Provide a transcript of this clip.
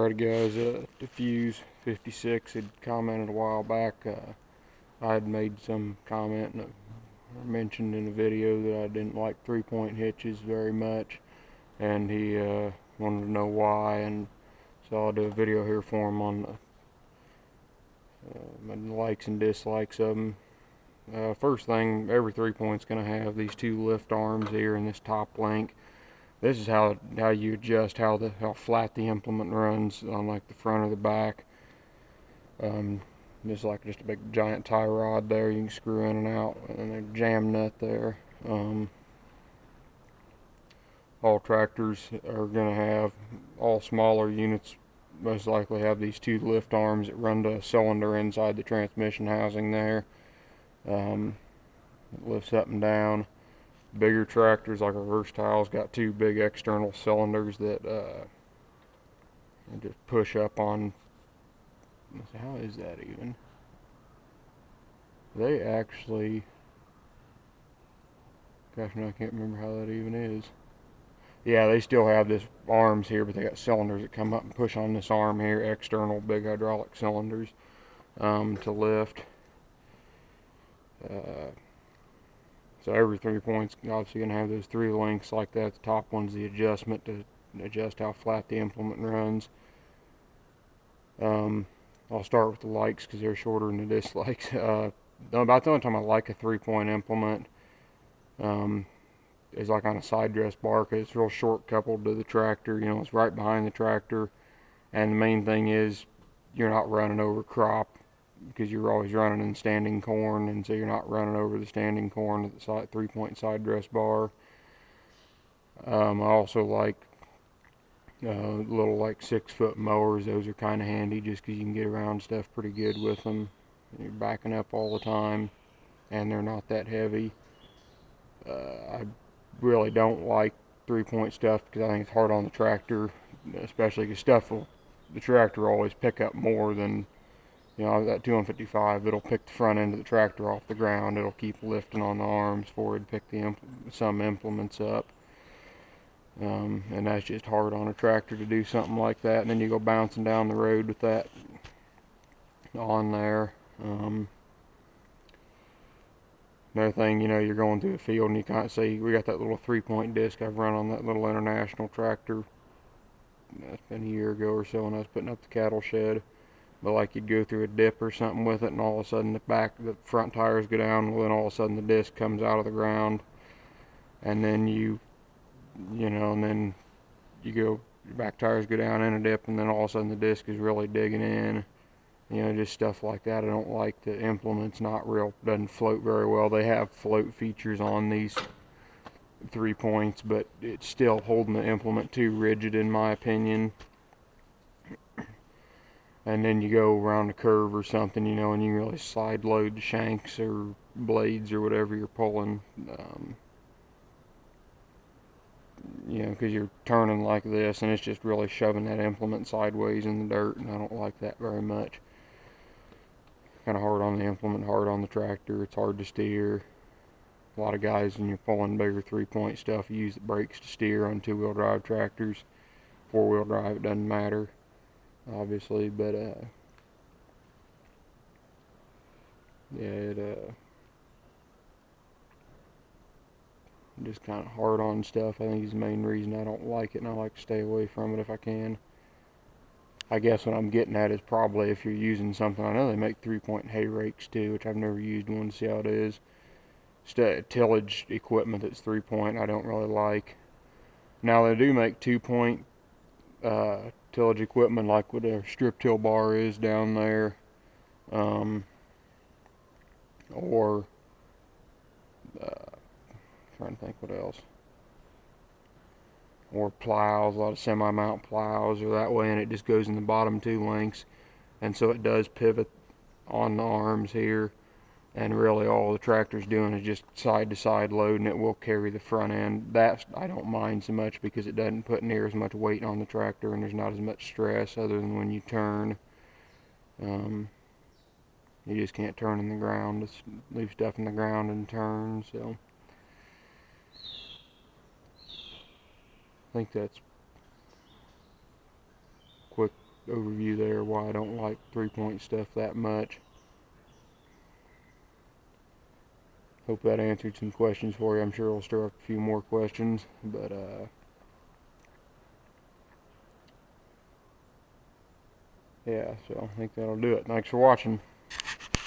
Alright guys, Diffuse 56 had commented a while back. I had made some comment or mentioned in a video that I didn't like 3-point hitches very much, and he wanted to know why, and so I'll do a video here for him on the likes and dislikes of them. First thing, every 3-point's going to have these two lift arms here in this top link. This is how you adjust how flat the implement runs on like the front or the back. Just a big giant tie rod there you can screw in and out, and a jam nut there. All tractors are going to have, all smaller units most likely have these two lift arms that run to a cylinder inside the transmission housing there. It lifts up and down. Bigger tractors like a Versatile's got two big external cylinders that just push up on. How is that even? They actually, gosh, no, I can't remember how that even is. Yeah, they still have this arms here, but they got cylinders that come up and push on this arm here, external big hydraulic cylinders to lift. So every 3-point's obviously going to have those 3 links like that. The top one's the adjustment to adjust how flat the implement runs. I'll start with the likes because they're shorter than the dislikes. About the only time I like a 3-point implement is like on a side dress bar, because it's real short coupled to the tractor. You know, it's right behind the tractor, and the main thing is you're not running over crop, because you're always running in standing corn, and so you're not running over the standing corn at the 3-point side dress bar. I also like little 6-foot mowers. Those are kind of handy just because you can get around stuff pretty good with them. You're backing up all the time, and they're not that heavy. I really don't like 3-point stuff because I think it's hard on the tractor, especially because the tractor will always pick up more than, you know, that 255, it'll pick the front end of the tractor off the ground. It'll keep lifting on the arms for it to pick some implements up. And that's just hard on a tractor to do something like that. And then you go bouncing down the road with that on there. Another thing, you know, you're going through a field and you can't see, we got that little 3-point disc I've run on that little International tractor. That's been a year ago or so when I was putting up the cattle shed. But like you'd go through a dip or something with it, and all of a sudden the front tires go down, well, then all of a sudden the disc comes out of the ground, and then you go, your back tires go down in a dip, and then all of a sudden the disc is really digging in. You know, just stuff like that. I don't like the implements, doesn't float very well. They have float features on these 3-points, but it's still holding the implement too rigid in my opinion. And then you go around a curve or something, you know, and you really slide load the shanks or blades or whatever you're pulling, you know, because you're turning like this, and it's just really shoving that implement sideways in the dirt, and I don't like that very much. Kind of hard on the implement, hard on the tractor. It's hard to steer. A lot of guys, when you're pulling bigger 3-point stuff, you use the brakes to steer on 2-wheel drive tractors. 4-wheel drive, it doesn't matter, obviously, but yeah, just kind of hard on stuff. I think is the main reason I don't like it, and I like to stay away from it if I can. I guess what I'm getting at is probably if you're using something, I know they make 3-point hay rakes too, which I've never used one to see how it is. Tillage equipment that's 3-point I don't really like. Now they do make 2-point tillage equipment, like what a strip till bar is down there, or trying to think what else, or plows, a lot of semi-mount plows are that way, and it just goes in the bottom 2 links, and so it does pivot on the arms here, and really all the tractor's doing is just side to side load, and it will carry the front end. That I don't mind so much because it doesn't put near as much weight on the tractor, and there's not as much stress other than when you turn. You just can't turn in the ground, just leave stuff in the ground and turn. So I think that's quick overview there why I don't like 3-point stuff that much. Hope that answered some questions for you. I'm sure it'll stir up a few more questions, but yeah, so I think that'll do it. Thanks for watching.